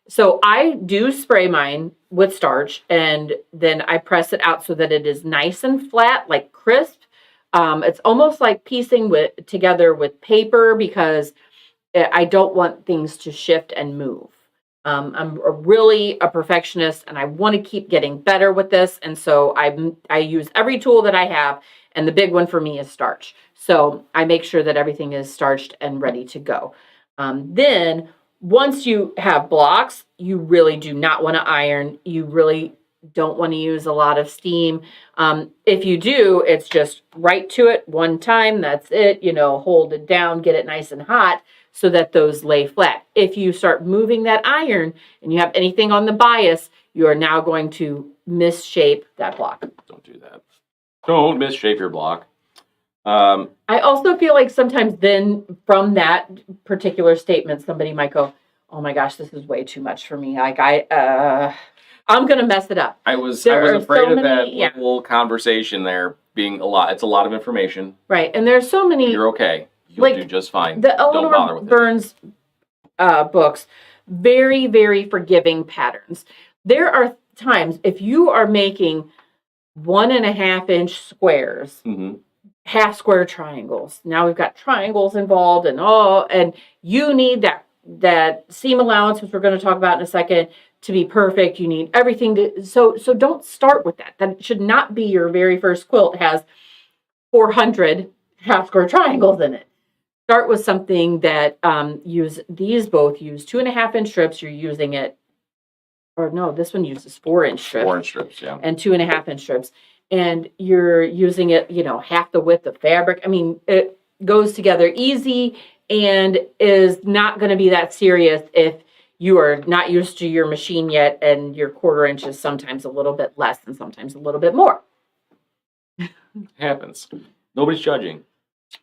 so I do spray mine with starch, and then I press it out so that it is nice and flat, like crisp. It's almost like piecing together with paper, because I don't want things to shift and move. I'm really a perfectionist, and I want to keep getting better with this. And so I use every tool that I have, and the big one for me is starch. So I make sure that everything is starched and ready to go. Then once you have blocks, you really do not want to iron. You really don't want to use a lot of steam. If you do, it's just right to it one time. That's it. Hold it down, get it nice and hot so that those lay flat. If you start moving that iron and you have anything on the bias, you are now going to misshape that block. Don't do that. Don't misshape your block. I also feel like sometimes then from that particular statement, somebody might go, "Oh my gosh, this is way too much for me. Like I'm going to mess it up." I was afraid of that little conversation there being a lot. It's a lot of information. Right. And there's so many. You're okay. You'll do just fine. The Don't bother with Burns books, very, very forgiving patterns. There are times if you are making 1.5-inch squares, half square triangles. Now we've got triangles involved, and you need that seam allowance, which we're going to talk about in a second, to be perfect. You need everything to, so don't start with that. That should not be your very first quilt has 400 half square triangles in it. Start with something that both use 2.5-inch strips. You're using it, or no, this one uses 4-inch strips. 4-inch strips, yeah. And 2.5-inch strips. And you're using it, half the width of fabric. I mean, it goes together easy and is not going to be that serious if you are not used to your machine yet, and your 1/4 inch is sometimes a little bit less and sometimes a little bit more. Happens. Nobody's judging.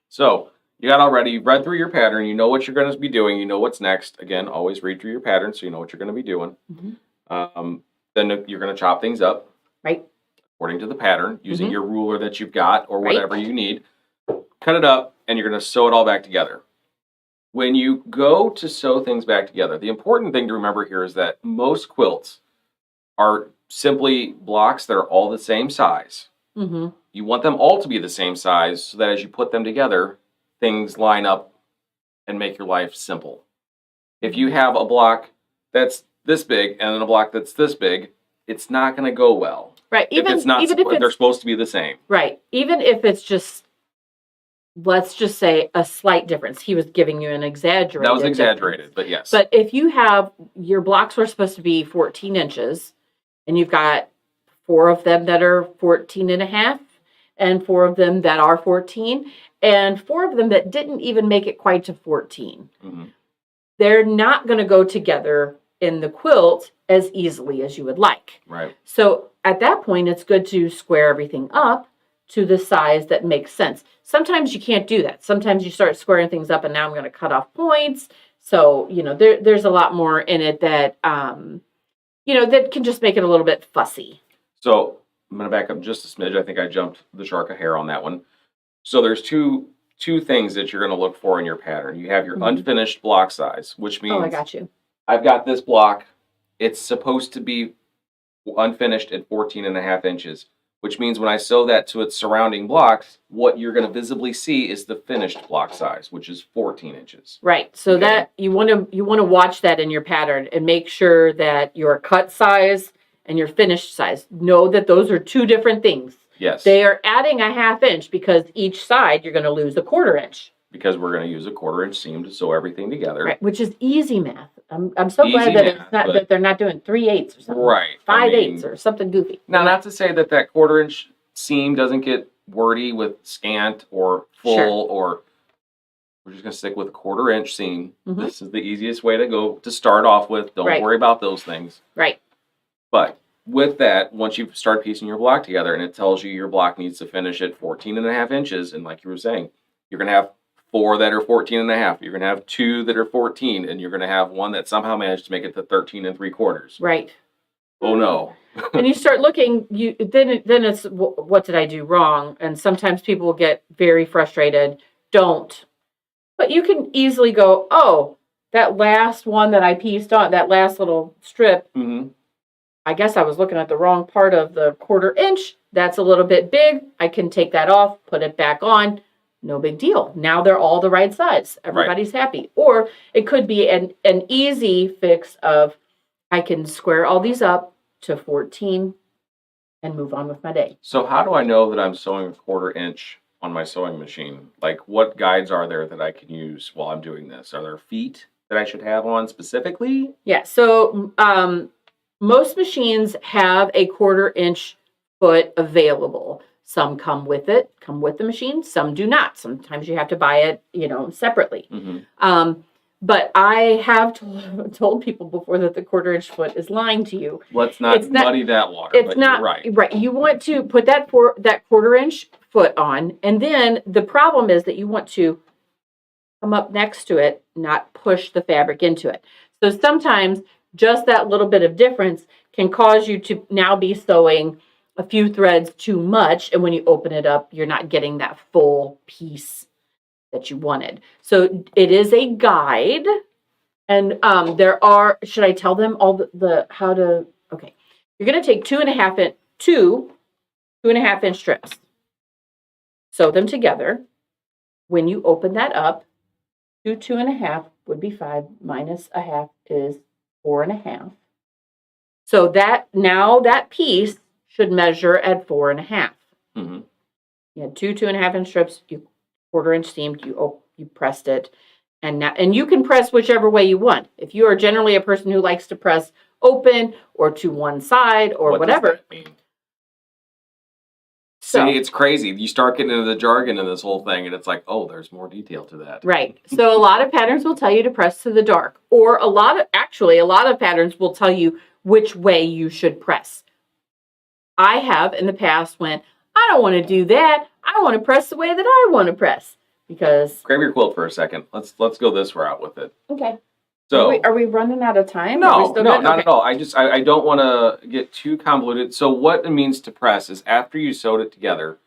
So you got already, you've read through your pattern, you know what you're going to be doing, you know what's next. Again, always read through your pattern so you know what you're going to be doing. Then you're going to chop things up. Right. According to the pattern, using your ruler that you've got or whatever you need. Cut it up, and you're going to sew it all back together. When you go to sew things back together, the important thing to remember here is that most quilts are simply blocks that are all the same size. You want them all to be the same size so that as you put them together, things line up and make your life simple. If you have a block that's this big and then a block that's this big, it's not going to go well. Right. If they're supposed to be the same. Right. Even if it's just, let's just say, a slight difference. He was giving you an exaggerated. That was exaggerated, difference. But yes. But if you have, your blocks were supposed to be 14 inches, and you've got 4 of them that are 14.5, and 4 of them that are 14, and 4 of them that didn't even make it quite to 14. They're not going to go together in the quilt as easily as you would like. Right. So at that point, it's good to square everything up to the size that makes sense. Sometimes you can't do that. Sometimes you start squaring things up, and now I'm going to cut off points. So, there's a lot more in it that, that can just make it a little bit fussy. So I'm going to back up just a smidge. I think I jumped the shark a hair on that one. So there's two things that you're going to look for in your pattern. You have your unfinished block size, which means I got you. I've got this block. It's supposed to be unfinished at 14.5 inches, which means when I sew that to its surrounding blocks, what you're going to visibly see is the finished block size, which is 14 inches. Right. So that you want to watch that in your pattern and make sure that your cut size and your finished size, know that those are 2 different things. Yes. They are adding a 1/2 inch because each side you're going to lose a 1/4 inch. Because we're going to use a 1/4 inch seam to sew everything together. Right, which is easy math. I'm so glad that that they're not doing 3/8 or something. Right. 5/8 or something goofy. Now, not to say that 1/4 inch seam doesn't get wordy with scant or full, or we're just going to stick with a 1/4 inch seam. This is the easiest way to go to start off with. Don't worry about those things. Right. But with that, once you start piecing your block together and it tells you your block needs to finish at 14.5 inches, and like you were saying, you're going to have 4 that are 14.5. You're going to have 2 that are 14, and you're going to have one that somehow managed to make it to 13.75. Right. Oh no. And you start looking, then it's, what did I do wrong? And sometimes people will get very frustrated. Don't. But you can easily go, oh, that last one that I pieced on, that last little strip, I guess I was looking at the wrong part of the 1/4 inch. That's a little bit big. I can take that off, put it back on. No big deal. Now they're all the right size. Everybody's happy. Or it could be an easy fix of, I can square all these up to 14 and move on with my day. So how do I know that I'm sewing a 1/4 inch on my sewing machine? Like, what guides are there that I can use while I'm doing this? Are there feet that I should have on specifically? Yeah. So most machines have a 1/4 inch foot available. Some come with the machine. Some do not. Sometimes you have to buy it, separately. But I have told people before that the 1/4 inch foot is lying to you. Let's not muddy that water. It's not right. You want to put that 1/4 inch foot on, and then the problem is that you want to come up next to it, not push the fabric into it. So sometimes just that little bit of difference can cause you to now be sewing a few threads too much, and when you open it up, you're not getting that full piece that you wanted. So it is a guide, and there are, should I tell them all the how to, okay. You're going to take 2.5 inch strips, sew them together. When you open that up, 2.5 would be 5 minus 1/2 is 4.5. So that piece should measure at 4.5. You had 2.5 inch strips, you 1/4 inch seamed, you pressed it, and you can press whichever way you want. If you are generally a person who likes to press open or to one side or whatever. Does that mean? See, it's crazy. You start getting into the jargon in this whole thing, and it's like, oh, there's more detail to that. Right. So a lot of patterns will tell you to press to the dark, or a lot of patterns will tell you which way you should press. I have in the past went, I don't want to do that. I want to press the way that I want to press, because. Grab your quilt for a second. Let's go this route with it. Okay. So are we running out of time? No, not at all. I don't want to get too convoluted. So what it means to press is after you sewed it together,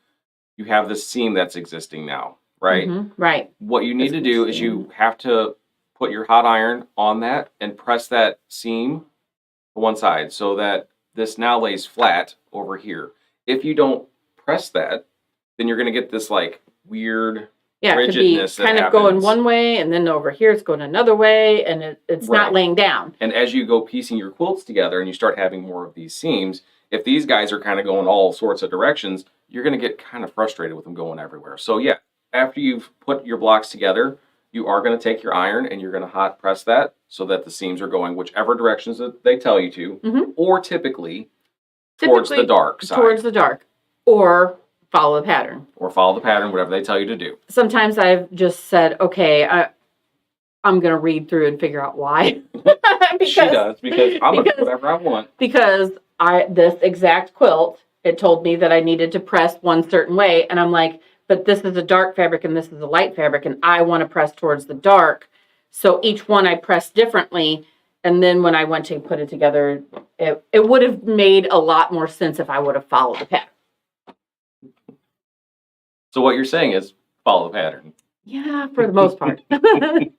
you have this seam that's existing now, right? Right. What you need to do is you have to put your hot iron on that and press that seam to one side so that this now lays flat over here. If you don't press that, then you're going to get this like weird rigidness. It could be kind of going one way, and then over here it's going another way, and it's not laying down. And as you go piecing your quilts together and you start having more of these seams, if these guys are kind of going all sorts of directions, you're going to get kind of frustrated with them going everywhere. So yeah, after you've put your blocks together, you are going to take your iron and you're going to hot press that so that the seams are going whichever directions that they tell you to, or typically towards the dark side. Towards the dark, or follow the pattern. Or follow the pattern, whatever they tell you to do. Sometimes I've just said, okay, I'm going to read through and figure out why. She does, because I'm going to do whatever I want. Because this exact quilt, it told me that I needed to press one certain way, and I'm like, but this is a dark fabric and this is a light fabric, and I want to press towards the dark. So each one I pressed differently, and then when I went to put it together, it would have made a lot more sense if I would have followed the pattern. So what you're saying is follow the pattern. Yeah, for the most part. I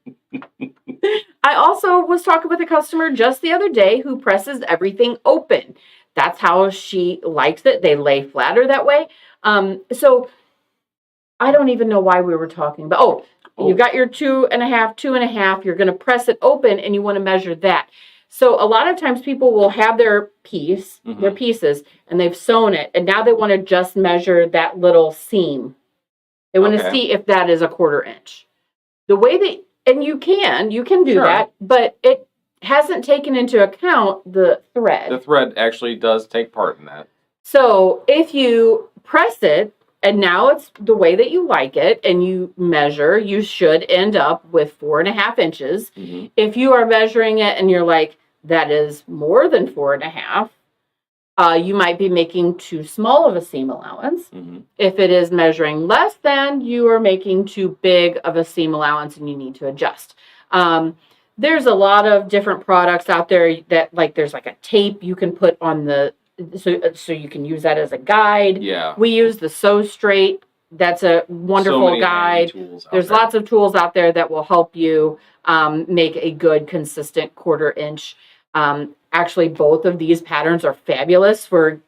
also was talking with a customer just the other day who presses everything open. That's how she likes it. They lay flatter that way. So I don't even know why we were talking about. You got your 2.5. You're going to press it open and you want to measure that. So a lot of times people will have their their pieces, and they've sewn it, and now they want to just measure that little seam. They want to see if that is a 1/4 inch. The way that, and you can do that, but it hasn't taken into account the thread. The thread actually does take part in that. So if you press it, and now it's the way that you like it, and you measure, you should end up with 4.5 inches. If you are measuring it and you're like, that is more than 4.5, You might be making too small of a seam allowance. Mm-hmm. If it is measuring less than, you are making too big of a seam allowance and you need to adjust. There's a lot of different products out there that there's like a tape you can put on the, so you can use that as a guide. Yeah. We use the Sew Straight. That's a wonderful guide. There's lots of tools out there that will help you make a good, consistent 1/4 inch. Actually, both of these patterns are fabulous for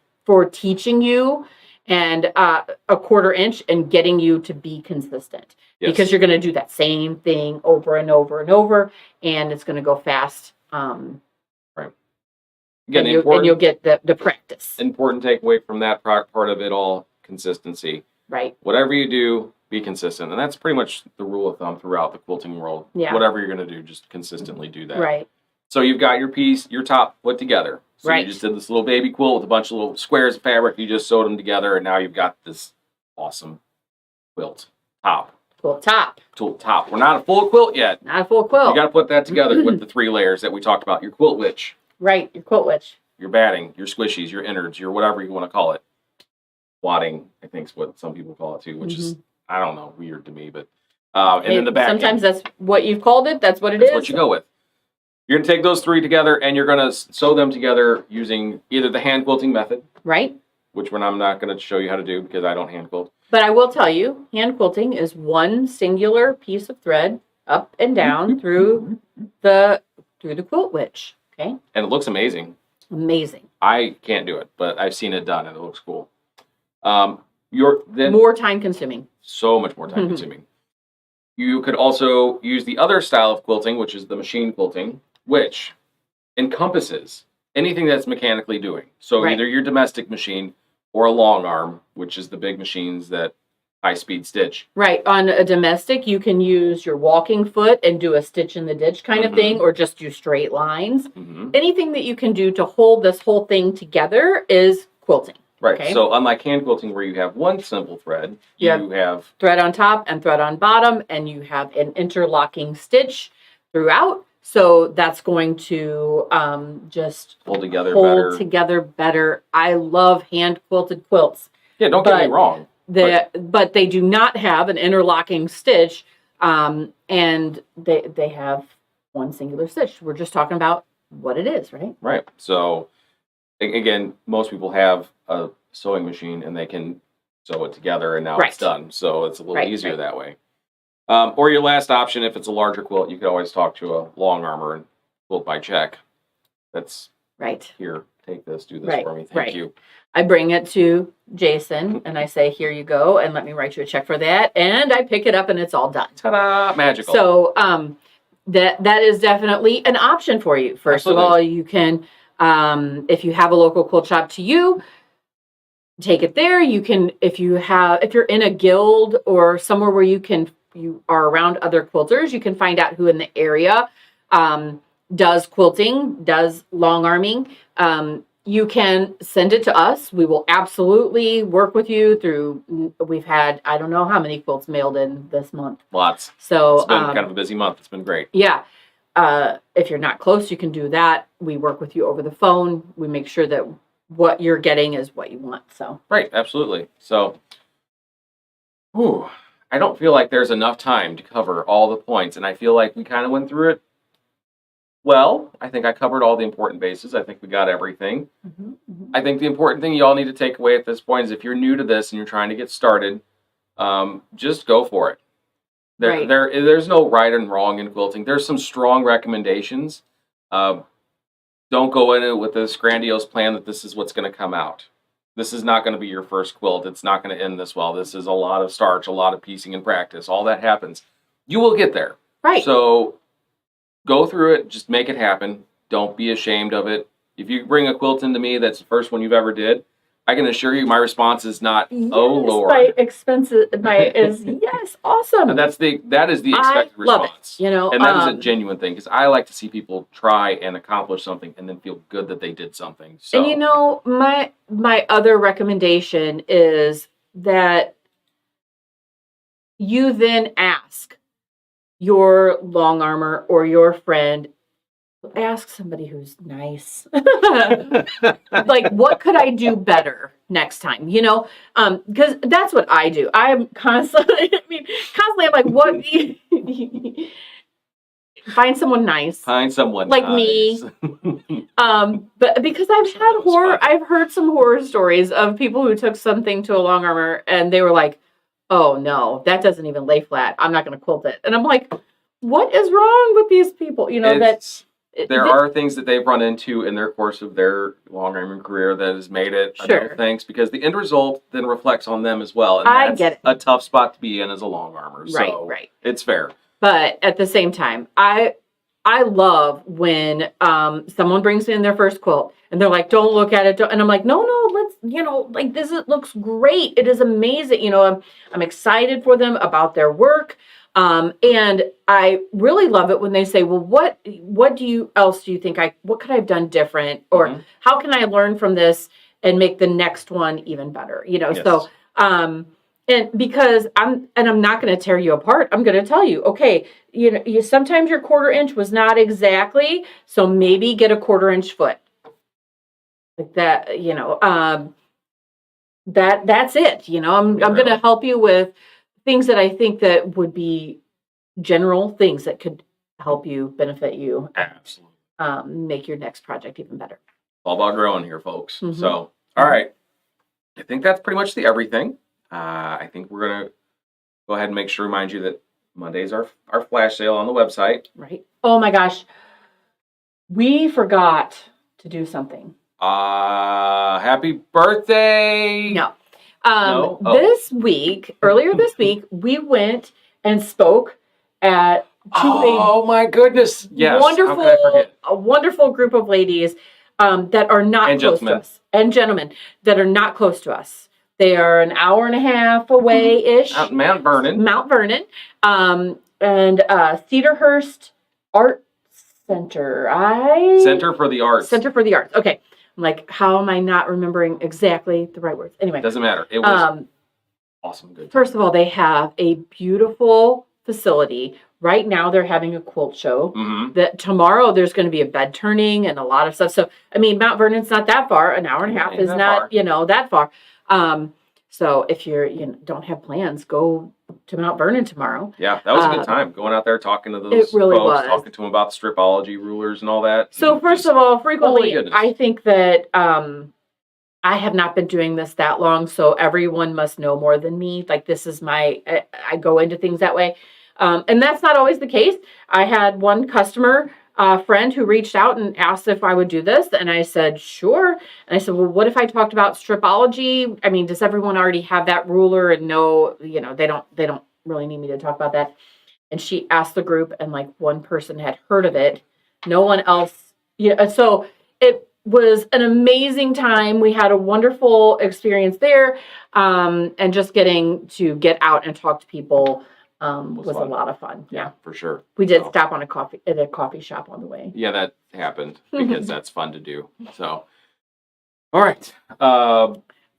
teaching you and a 1/4 inch and getting you to be consistent. Yes. Because you're going to do that same thing over and over and over, and it's going to go fast. Right. Again, and you'll get the practice. Important takeaway from that part of it all: consistency. Right. Whatever you do, be consistent, and that's pretty much the rule of thumb throughout the quilting world. Yeah. Whatever you're going to do, just consistently do that. Right. So you've got your top put together. So Right. you just did this little baby quilt with a bunch of little squares of fabric. You just sewed them together, and now you've got this awesome quilt top. Quilt top. Top. We're not a full quilt yet. Not a full quilt. You got to put that together with the 3 layers that we talked about. Your quilt witch, Right. Your quilt witch. your batting, your squishies, your innards, your whatever you want to call it. Wadding, I think is what some people call it too, which is, I don't know, weird to me. But and then the back. Sometimes that's what you've called it. That's what it That's is. what you go with. You're going to take those 3 together and you're going to sew them together using either the hand quilting method, Right. which one I'm not going to show you how to do because I don't hand quilt. But I will tell you, hand quilting is one singular piece of thread up and down through the quilt witch. Okay. And it looks amazing. Amazing. I can't do it, but I've seen it done and it looks cool. Then More time consuming. so much more time consuming. You could also use the other style of quilting, which is the machine quilting, which encompasses anything that's mechanically doing. So Right. either your domestic machine or a long arm, which is the big machines that high speed stitch. Right. On a domestic, you can use your walking foot and do a stitch in the ditch kind of thing, or just do straight lines. Mm-hmm. Anything that you can do to hold this whole thing together is quilting. Right. Okay. So unlike hand quilting where you have one simple thread, Yeah. you have Thread on top and thread on bottom, and you have an interlocking stitch throughout. So that's going to just hold together hold better. together better. I love hand quilted quilts. Yeah, don't get me wrong. But they do not have an interlocking stitch, and they have one singular stitch. We're just talking about what it is, right? Right. So again, most people have a sewing machine and they can sew it together and now Right. it's done. So it's a little easier right. that way. Or your last option, if it's a larger quilt, you could always talk to a long armor and quilt by check. That's Right. here, take this, do this Right, for me. Thank right. you. I bring it to Jason and I say, here you go, and let me write you a check for that. And I pick it up and it's all done. Ta-da! Magical. So that is definitely an option for you. First Absolutely. of all, you can, if you have a local quilt shop to you, take it there. You can, if you're in a guild or somewhere where you are around other quilters, you can find out who in the area does quilting, does long arming. You can send it to us. We will absolutely work with you through. We've had, I don't know how many quilts mailed in this month. Lots. So It's been kind of a busy month. It's been great. yeah. If you're not close, you can do that. We work with you over the phone. We make sure that what you're getting is what you want. So Right, absolutely. So, I don't feel like there's enough time to cover all the points, and I feel like we kind of went through it well. I think I covered all the important bases. I think we got everything. I think the important thing you all need to take away at this point is if you're new to this and you're trying to get started, just go for it. Right. There's no right and wrong in quilting. There's some strong recommendations. Don't go in it with this grandiose plan that this is what's going to come out. This is not going to be your first quilt. It's not going to end this well. This is a lot of starch, a lot of piecing and practice. All that happens. You will get there. right. So go through it. Just make it happen. Don't be ashamed of it. If you bring a quilt into me that's the first one you've ever did, I can assure you my response is not, oh Lord. Is yes, awesome. And that is the expected love response. it. You know, And that is a genuine thing because I like to see people try and accomplish something and then feel good that they did something. So and you know, my other recommendation is that you then ask your long armor or your friend, ask somebody who's nice. Like, what could I do better next time? Because that's what I do. I'm constantly, I'm like, what? Find someone nice. Find someone like nice. me. But because I've heard some horror stories of people who took something to a long armor and they were like, oh no, that doesn't even lay flat. I'm not going to quilt it. And I'm like, what is wrong with these people? There are things that they've run into in their course of their long arming career that has made it a no thanks, because the end result then reflects on them as well. And I get it. A tough spot to be in as a long armor. Right. It's fair. But at the same time, I love when someone brings in their first quilt and they're like, don't look at it. And I'm like, no, let's, looks great. It is amazing. I'm excited for them about their work. And I really love it when they say, well, what else do you think what could I have done different? Or how can I learn from this and make the next one even better? Yes. So, and because I'm not going to tear you apart, I'm going to tell you, okay, sometimes your 1/4 inch was not exactly, so maybe get a 1/4 inch foot. Like that, that's it. I'm going to help you with things that I think that would be general things that could help you, benefit you. Absolutely. Make your next project even better. All about growing here, folks. So, all right. I think that's pretty much the everything. I think we're going to go ahead and remind you that Monday's our flash sale on the website. Right. Oh my gosh. We forgot to do something. Happy birthday. No. No? Oh. Earlier this week, we went and spoke at my goodness. Yes. a wonderful group of ladies that are not close to us. And gentlemen that are not close to us. They are an hour and a half away-ish. Mount Vernon. And Cedarhurst Art Center. Center for the Arts. Center for the Arts. Okay. I'm like, how am I not remembering exactly the right words? Anyway. Doesn't matter. It was awesome. Good. First of all, they have a beautiful facility. Right now, they're having a quilt show. That tomorrow there's going to be a bed turning and a lot of stuff. So, Mount Vernon's not that far. An hour and a half is not, that far. So if you don't have plans, go to Mount Vernon tomorrow. Yeah, that was a good time. Going out there, talking to those folks, talking to them about the stripology rulers and all that. So first of all, frequently, I think that I have not been doing this that long, so everyone must know more than me. Like this is I go into things that way. And that's not always the case. I had one customer friend who reached out and asked if I would do this. And I said, sure. And I said, well, what if I talked about stripology? Does everyone already have that ruler and know, they don't really need me to talk about that. And she asked the group and like one person had heard of it. No one else. Yeah. So it was an amazing time. We had a wonderful experience there. And just getting to get out and talk to people was a lot of fun. Yeah, for sure. We did stop at a coffee shop on the way. Yeah, that happened because that's fun to do. So, all right.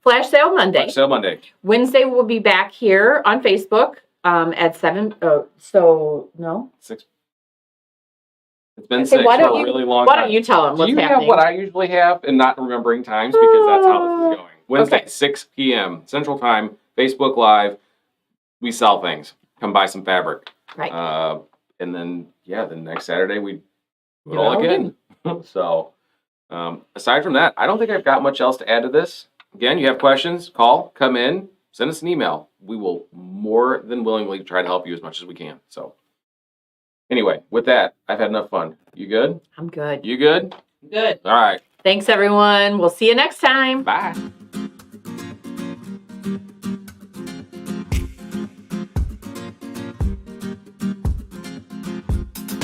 Flash sale Monday. Flash sale Monday. Wednesday we'll be back here on Facebook at 7. Oh, so no. 6. It's been 6 for a really long time. Why don't you tell them what's happening? Do you have what I usually have and not remembering times because that's how this is going. Wednesday, 6 p.m. Central Time, Facebook Live. We sell things. Come buy some fabric. Right. And then, the next Saturday we do it all again. So, aside from that, I don't think I've got much else to add to this. Again, you have questions, call, come in, send us an email. We will more than willingly try to help you as much as we can. So, anyway, with that, I've had enough fun. You good? I'm good. You good? Good. All right. Thanks, everyone. We'll see you next time. Bye.